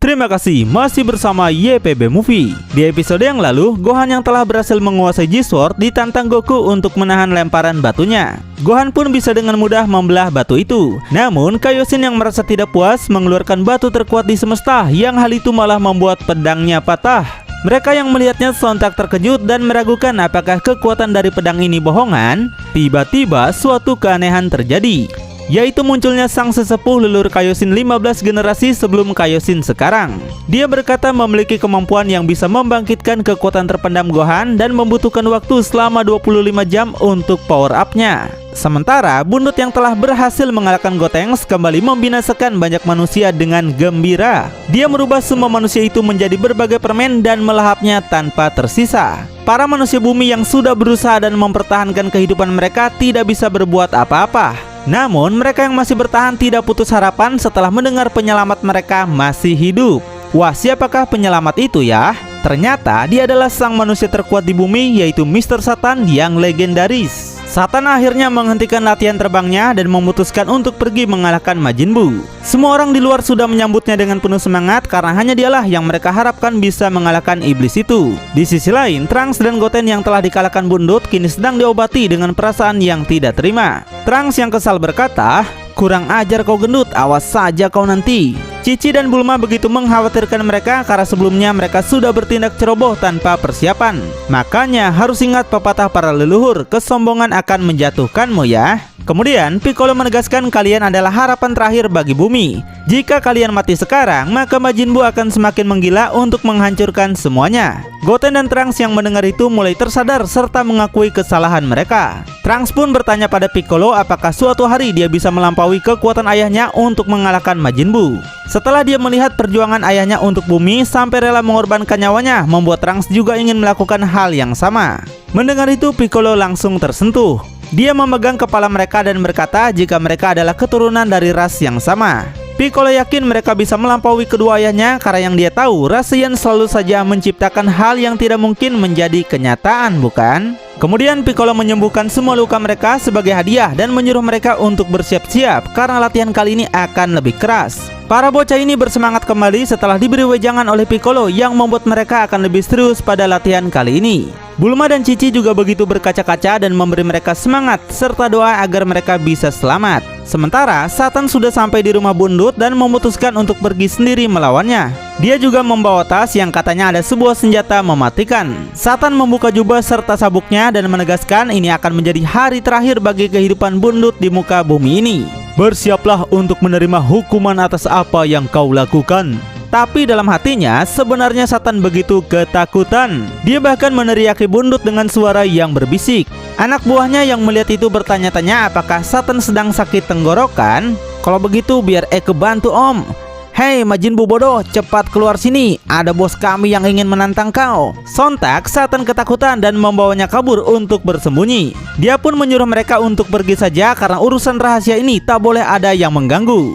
Terima kasih masih bersama YPB Movie. Di episode yang lalu, Gohan yang telah berhasil menguasai G-Sword ditantang Goku untuk menahan lemparan batunya. Gohan pun bisa dengan mudah membelah batu itu. Namun, Kaioshin yang merasa tidak puas mengeluarkan batu terkuat di semesta, yang hal itu malah membuat pedangnya patah. Mereka yang melihatnya sontak terkejut dan meragukan apakah kekuatan dari pedang ini bohongan. Tiba-tiba suatu keanehan terjadi, yaitu munculnya sang sesepuh leluhur Kaioshin 15 generasi sebelum Kaioshin sekarang. Dia berkata memiliki kemampuan yang bisa membangkitkan kekuatan terpendam Gohan dan membutuhkan waktu selama 25 jam untuk power up-nya. Sementara Bundut yang telah berhasil mengalahkan Gotenks kembali membinasakan banyak manusia dengan gembira. Dia merubah semua manusia itu menjadi berbagai permen dan melahapnya tanpa tersisa. Para manusia bumi yang sudah berusaha dan mempertahankan kehidupan mereka tidak bisa berbuat apa-apa. Namun mereka yang masih bertahan tidak putus harapan setelah mendengar penyelamat mereka masih hidup. Wah, siapakah penyelamat itu ya? Ternyata dia adalah sang manusia terkuat di bumi, yaitu Mr. Satan yang legendaris. Satan akhirnya menghentikan latihan terbangnya dan memutuskan untuk pergi mengalahkan Majin Buu. Semua orang di luar sudah menyambutnya dengan penuh semangat karena hanya dialah yang mereka harapkan bisa mengalahkan iblis itu. Di sisi lain, Trunks dan Goten yang telah dikalahkan Bundut kini sedang diobati dengan perasaan yang tidak terima. Trunks yang kesal berkata, "Kurang ajar kau gendut, awas saja kau nanti." Cici dan Bulma begitu mengkhawatirkan mereka karena sebelumnya mereka sudah bertindak ceroboh tanpa persiapan. Makanya harus ingat pepatah para leluhur, kesombongan akan menjatuhkanmu ya. Kemudian Piccolo menegaskan kalian adalah harapan terakhir bagi bumi. Jika kalian mati sekarang, maka Majin Buu akan semakin menggila untuk menghancurkan semuanya. Goten dan Trunks yang mendengar itu mulai tersadar serta mengakui kesalahan mereka. Trunks pun bertanya pada Piccolo apakah suatu hari dia bisa melampaui kekuatan ayahnya untuk mengalahkan Majin Buu. Setelah dia melihat perjuangan ayahnya untuk bumi sampai rela mengorbankan nyawanya, membuat Trunks juga ingin melakukan hal yang sama. Mendengar itu, Piccolo langsung tersentuh. Dia memegang kepala mereka dan berkata jika mereka adalah keturunan dari ras yang sama. Piccolo yakin mereka bisa melampaui kedua ayahnya karena yang dia tahu, Rasean selalu saja menciptakan hal yang tidak mungkin menjadi kenyataan, bukan? Kemudian Piccolo menyembuhkan semua luka mereka sebagai hadiah dan menyuruh mereka untuk bersiap-siap karena latihan kali ini akan lebih keras. Para bocah ini bersemangat kembali setelah diberi wejangan oleh Piccolo yang membuat mereka akan lebih serius pada latihan kali ini. Bulma dan Cici juga begitu berkaca-kaca dan memberi mereka semangat serta doa agar mereka bisa selamat. Sementara Satan sudah sampai di rumah Bundut dan memutuskan untuk pergi sendiri melawannya. Dia juga membawa tas yang katanya ada sebuah senjata mematikan. Satan membuka jubah serta sabuknya dan menegaskan ini akan menjadi hari terakhir bagi kehidupan Bundut di muka bumi ini. Bersiaplah untuk menerima hukuman atas apa yang kau lakukan. Tapi dalam hatinya sebenarnya Satan begitu ketakutan. Dia bahkan meneriaki Bundut dengan suara yang berbisik. Anak buahnya yang melihat itu bertanya-tanya apakah Satan sedang sakit tenggorokan. Kalau begitu biar Eke bantu om. Hei Majin Buu bodoh, cepat keluar sini. Ada bos kami yang ingin menantang kau. Sontak Satan ketakutan dan membawanya kabur untuk bersembunyi. Dia pun menyuruh mereka untuk pergi saja karena urusan rahasia ini tak boleh ada yang mengganggu.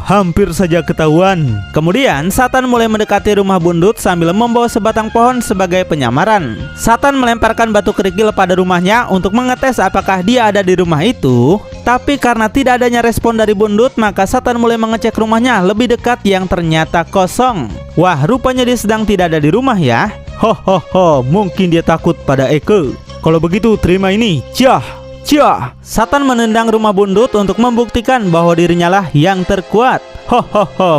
Hampir saja ketahuan. Kemudian Satan mulai mendekati rumah Bundut sambil membawa sebatang pohon sebagai penyamaran. Satan melemparkan batu kerikil pada rumahnya untuk mengetes apakah dia ada di rumah itu. Tapi karena tidak adanya respon dari Bundut, maka Satan mulai mengecek rumahnya lebih dekat yang ternyata kosong. Wah, rupanya dia sedang tidak ada di rumah ya. Mungkin dia takut pada Eke. Kalau begitu terima ini. Ciah. Satan menendang rumah Bundut untuk membuktikan bahwa dirinya lah yang terkuat.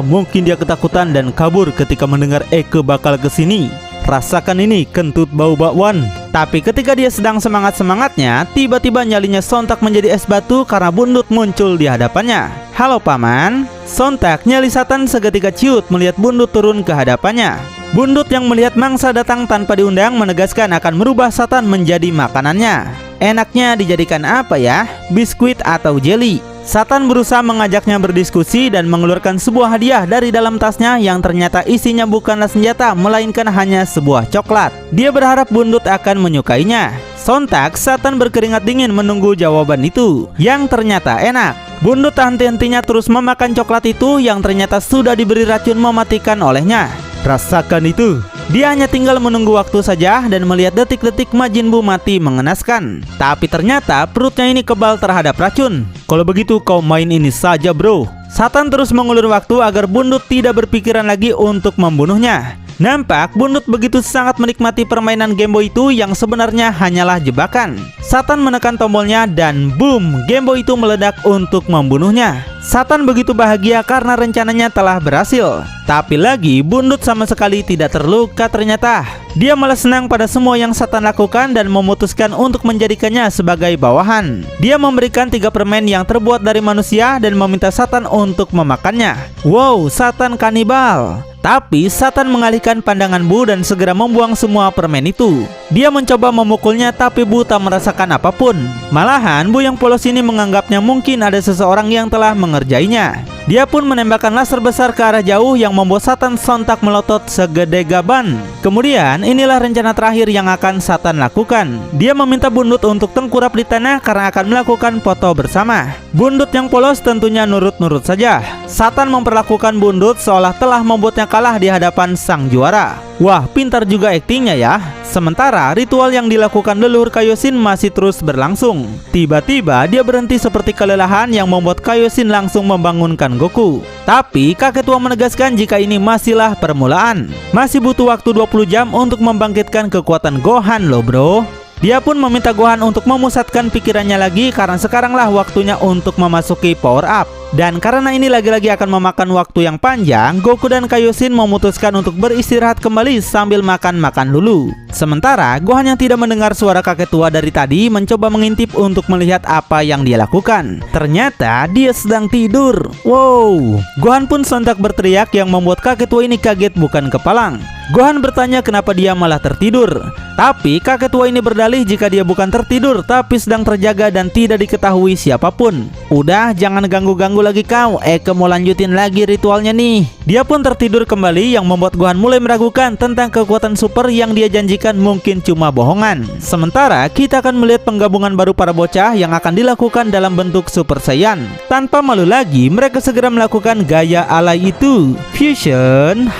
Mungkin dia ketakutan dan kabur ketika mendengar Eke bakal kesini. Rasakan ini kentut bau bakwan. Tapi ketika dia sedang semangat-semangatnya, tiba-tiba nyalinya sontak menjadi es batu karena Bundut muncul di hadapannya. Halo paman. Sontak nyali Satan seketika ciut melihat Bundut turun ke hadapannya. Bundut yang melihat mangsa datang tanpa diundang menegaskan akan merubah Satan menjadi makanannya. Enaknya dijadikan apa ya? Biskuit atau jelly? Satan berusaha mengajaknya berdiskusi dan mengeluarkan sebuah hadiah dari dalam tasnya yang ternyata isinya bukanlah senjata melainkan hanya sebuah coklat. Dia berharap Bundut akan menyukainya. Sontak Satan berkeringat dingin menunggu jawaban itu yang ternyata enak. Bundut henti-hentinya terus memakan coklat itu yang ternyata sudah diberi racun mematikan olehnya. Rasakan itu. Dia hanya tinggal menunggu waktu saja dan melihat detik-detik Majin Buu mati mengenaskan. Tapi ternyata perutnya ini kebal terhadap racun. Kalau begitu kau main ini saja bro. Satan terus mengulur waktu agar Bundut tidak berpikiran lagi untuk membunuhnya. Nampak Bundut begitu sangat menikmati permainan Game Boy itu yang sebenarnya hanyalah jebakan. Satan menekan tombolnya dan boom, Game Boy itu meledak untuk membunuhnya. Satan begitu bahagia karena rencananya telah berhasil. Tapi lagi Bundut sama sekali tidak terluka ternyata. Dia malah senang pada semua yang Satan lakukan dan memutuskan untuk menjadikannya sebagai bawahan. Dia memberikan 3 permen yang terbuat dari manusia dan meminta Satan untuk memakannya. Wow, Satan kanibal. Tapi Satan mengalihkan pandangan Bu dan segera membuang semua permen itu. Dia mencoba memukulnya tapi Bu tak merasakan apapun. Malahan Bu yang polos ini menganggapnya mungkin ada seseorang yang telah mengerjainya. Dia pun menembakkan laser besar ke arah jauh yang membuat Satan sontak melotot segede gaban. Kemudian inilah rencana terakhir yang akan Satan lakukan. Dia meminta Bundut untuk tengkurap di tanah karena akan melakukan foto bersama. Bundut yang polos tentunya nurut-nurut saja. Satan memperlakukan Bundut seolah telah membuatnya kalah di hadapan sang juara. Wah, pintar juga aktingnya ya. Sementara ritual yang dilakukan leluhur Kaioshin masih terus berlangsung. Tiba-tiba dia berhenti seperti kelelahan yang membuat Kaioshin langsung membangunkan Goku. Tapi kakek tua menegaskan jika ini masihlah permulaan. Masih butuh waktu 20 jam untuk membangkitkan kekuatan Gohan loh bro. Dia pun meminta Gohan untuk memusatkan pikirannya lagi karena sekaranglah waktunya untuk memasuki power up. Dan karena ini lagi-lagi akan memakan waktu yang panjang, Goku dan Kaioshin memutuskan untuk beristirahat kembali sambil makan-makan dulu. Sementara Gohan yang tidak mendengar suara kakek tua dari tadi mencoba mengintip untuk melihat apa yang dia lakukan. Ternyata dia sedang tidur. Wow, Gohan pun sontak berteriak yang membuat kakek tua ini kaget bukan kepalang. Gohan bertanya kenapa dia malah tertidur. Tapi kakek tua ini berdalih jika dia bukan tertidur tapi sedang terjaga dan tidak diketahui siapapun. Udah, jangan ganggu-ganggu lagi kau. Eke mau lanjutin lagi ritualnya nih. Dia pun tertidur kembali yang membuat Gohan mulai meragukan tentang kekuatan super yang dia janjikan mungkin cuma bohongan. Sementara kita akan melihat penggabungan baru para bocah yang akan dilakukan dalam bentuk Super Saiyan. Tanpa malu lagi mereka segera melakukan gaya alay itu. Fusion.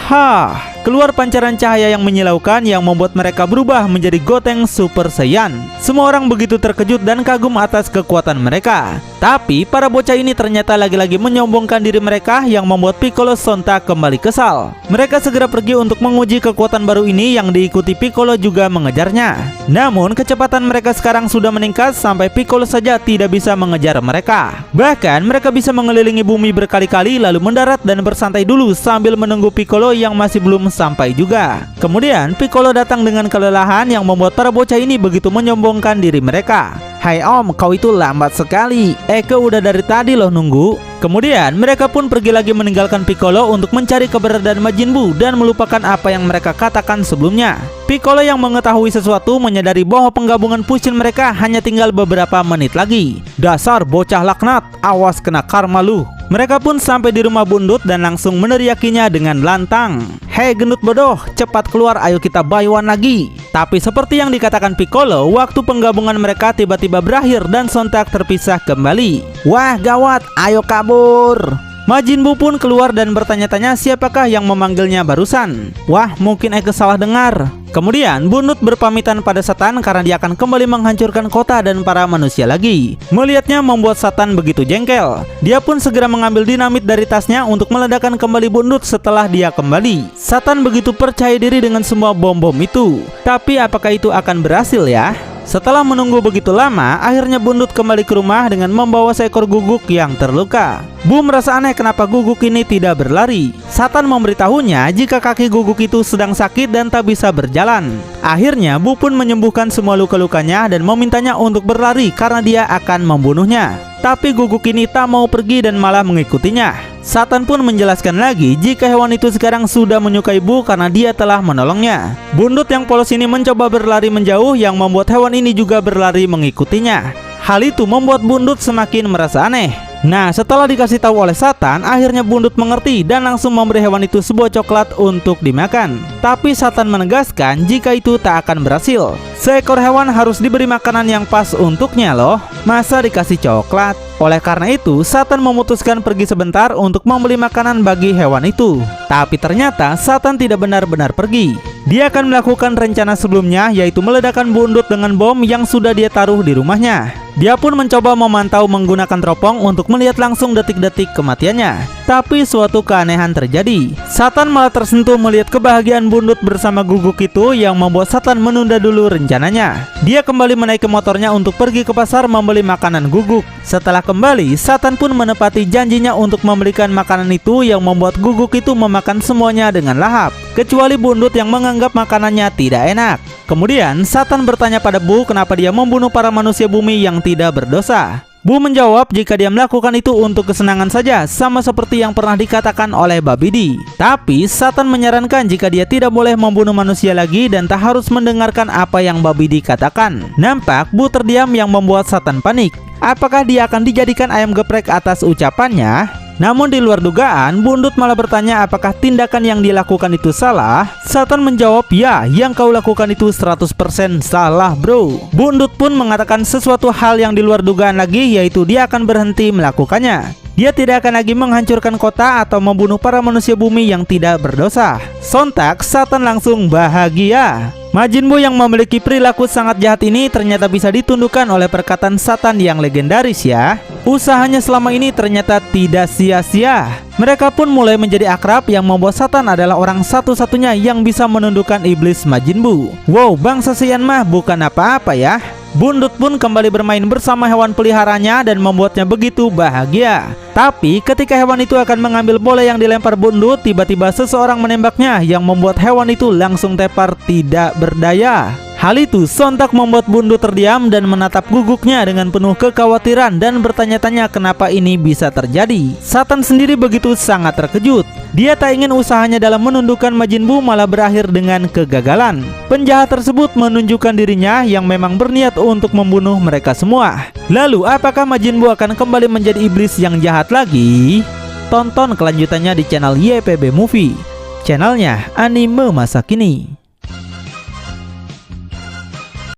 Keluar pancaran cahaya yang menyilaukan yang membuat mereka berubah menjadi Gotenks Super Saiyan. Semua orang begitu terkejut dan kagum atas kekuatan mereka. Tapi para bocah ini ternyata lagi-lagi menyombongkan diri mereka yang membuat Piccolo sontak kembali kesal. Mereka segera pergi untuk menguji kekuatan baru ini yang diikuti Piccolo juga mengejarnya. Namun kecepatan mereka sekarang sudah meningkat sampai Piccolo saja tidak bisa mengejar mereka. Bahkan mereka bisa mengelilingi bumi berkali-kali lalu mendarat dan bersantai dulu sambil menunggu Piccolo yang masih belum sampai juga. Kemudian Piccolo datang dengan kelelahan yang membuat para bocah ini begitu menyombongkan diri mereka. Hai om, kau itu lambat sekali. Eke udah dari tadi loh nunggu. Kemudian mereka pun pergi lagi meninggalkan Piccolo untuk mencari keberadaan Majin Buu dan melupakan apa yang mereka katakan sebelumnya. Piccolo yang mengetahui sesuatu menyadari bahwa penggabungan Fusion mereka hanya tinggal beberapa menit lagi. Dasar bocah laknat, awas kena karma lu. Mereka pun sampai di rumah Bundut dan langsung meneriakinya dengan lantang. Hei gendut bodoh, cepat keluar, ayo kita buy one lagi. Tapi seperti yang dikatakan Piccolo, waktu penggabungan mereka tiba-tiba berakhir dan sontak terpisah kembali. Wah gawat, ayo kabur. Majin Buu pun keluar dan bertanya-tanya siapakah yang memanggilnya barusan. Wah, mungkin Eke salah dengar. Kemudian Bundut berpamitan pada Satan karena dia akan kembali menghancurkan kota dan para manusia lagi. Melihatnya membuat Satan begitu jengkel. Dia pun segera mengambil dinamit dari tasnya untuk meledakkan kembali Bundut setelah dia kembali. Satan begitu percaya diri dengan semua bom-bom itu. Tapi apakah itu akan berhasil ya? Setelah menunggu begitu lama, akhirnya Bundut kembali ke rumah dengan membawa seekor guguk yang terluka. Buu merasa aneh kenapa guguk ini tidak berlari. Satan memberitahunya jika kaki guguk itu sedang sakit dan tak bisa berjalan. Akhirnya Buu pun menyembuhkan semua luka-lukanya dan memintanya untuk berlari karena dia akan membunuhnya. Tapi guguk ini tak mau pergi dan malah mengikutinya. Satan pun menjelaskan lagi jika hewan itu sekarang sudah menyukai Buu karena dia telah menolongnya. Bundut yang polos ini mencoba berlari menjauh yang membuat hewan ini juga berlari mengikutinya. Hal itu membuat Bundut semakin merasa aneh. Nah, setelah dikasih tahu oleh Satan, akhirnya Bundut mengerti dan langsung memberi hewan itu sebuah coklat untuk dimakan. Tapi Satan menegaskan jika itu tak akan berhasil. Seekor hewan harus diberi makanan yang pas untuknya loh. Masa dikasih coklat? Oleh karena itu, Satan memutuskan pergi sebentar untuk membeli makanan bagi hewan itu. Tapi ternyata Satan tidak benar-benar pergi. Dia akan melakukan rencana sebelumnya, yaitu meledakkan Bundut dengan bom yang sudah dia taruh di rumahnya. Dia pun mencoba memantau menggunakan teropong untuk melihat langsung detik-detik kematiannya. Tapi suatu keanehan terjadi. Satan malah tersentuh melihat kebahagiaan Bundut bersama Guguk itu yang membuat Satan menunda dulu rencananya. Dia kembali menaiki motornya untuk pergi ke pasar membeli makanan Guguk. Setelah kembali, Satan pun menepati janjinya untuk membelikan makanan itu yang membuat Guguk itu memakan semuanya dengan lahap, kecuali Bundut yang menganggap makanannya tidak enak. Kemudian Satan bertanya pada Bu kenapa dia membunuh para manusia bumi yang tidak berdosa. Bu menjawab jika dia melakukan itu untuk kesenangan saja, sama seperti yang pernah dikatakan oleh Babidi. Tapi Satan menyarankan jika dia tidak boleh membunuh manusia lagi dan tak harus mendengarkan apa yang Babidi katakan. Nampak Bu terdiam yang membuat Satan panik. Apakah dia akan dijadikan ayam geprek atas ucapannya? Namun di luar dugaan, Bundut malah bertanya apakah tindakan yang dilakukan itu salah. Satan menjawab, ya, yang kau lakukan itu 100% salah bro. Bundut pun mengatakan sesuatu hal yang di luar dugaan lagi, yaitu dia akan berhenti melakukannya. Dia tidak akan lagi menghancurkan kota atau membunuh para manusia bumi yang tidak berdosa. Sontak Satan langsung bahagia. Majin Buu yang memiliki perilaku sangat jahat ini ternyata bisa ditundukkan oleh perkataan Satan yang legendaris ya. Usahanya selama ini ternyata tidak sia-sia. Mereka pun mulai menjadi akrab yang membuat Satan adalah orang satu-satunya yang bisa menundukkan iblis Majin Buu. Wow, bangsa Saiyan mah bukan apa-apa ya. Bundut pun kembali bermain bersama hewan peliharanya dan membuatnya begitu bahagia. Tapi ketika hewan itu akan mengambil bola yang dilempar Bundut, tiba-tiba seseorang menembaknya yang membuat hewan itu langsung tepar tidak berdaya. Hal itu sontak membuat Bundut terdiam dan menatap Guguknya dengan penuh kekhawatiran dan bertanya-tanya kenapa ini bisa terjadi. Satan sendiri begitu sangat terkejut. Dia tak ingin usahanya dalam menundukkan Majin Buu malah berakhir dengan kegagalan. Penjahat tersebut menunjukkan dirinya yang memang berniat untuk membunuh mereka semua. Lalu apakah Majin Buu akan kembali menjadi iblis yang jahat lagi? Tonton kelanjutannya di channel YPB Movie, channelnya anime masa kini.